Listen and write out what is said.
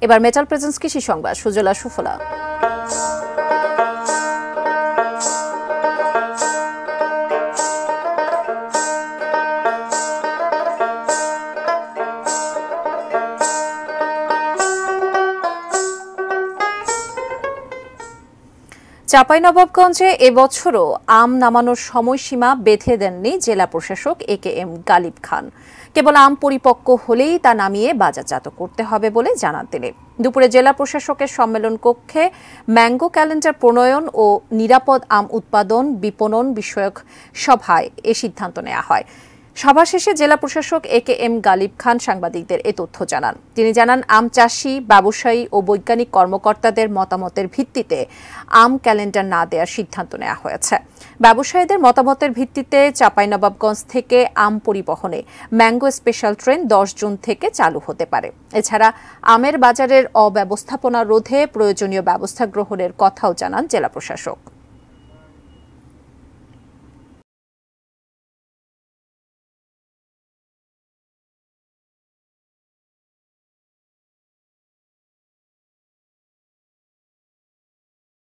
এবার metal presence কৃষি সংবাদ সুজলা সুফলা। চাঁপাইনবাবগঞ্জে এবছরও আম নামানোর সময়সীমা বেঁধে দেননি জেলা প্রশাসক AKM গালিব খান। কেবল আম পরিপক্ক হলেই তা নামিয়ে বাজারজাত করতে হবে বলে জানান তিনি। দুপুরে জেলা প্রশাসকের সম্মেলন কক্ষে ম্যাঙ্গো ক্যালেন্ডার প্রণয়ন ও নিরাপদ আম উৎপাদন বিপণন বিষয়ক সভায় এ সিদ্ধান্ত নেওয়া হয়। সভা শেষে জেলা প্রশাসক AKM গালিব খান সাংবাদিকদের এ তথ্য জানান। তিনি জানান, আম চাষি, ব্যবসায়ী ও বৈজ্ঞানিক কর্মকর্তাদের মতামতের ভিত্তিতে আম ক্যালেন্ডার না দেওয়ার সিদ্ধান্ত নেওয়া হয়েছে। ব্যবসায়ীদের মতামতের ভিত্তিতে চাঁপাইনবাবগঞ্জ থেকে আম পরিবহনে ম্যাঙ্গো স্পেশাল ট্রেন 10 জুন থেকে চালু হতে পারে। এছাড়া আমের বাজারের অব্যবস্থাপনা রোধে প্রয়োজনীয় ব্যবস্থা গ্রহণের কথাও জানান জেলা প্রশাসক।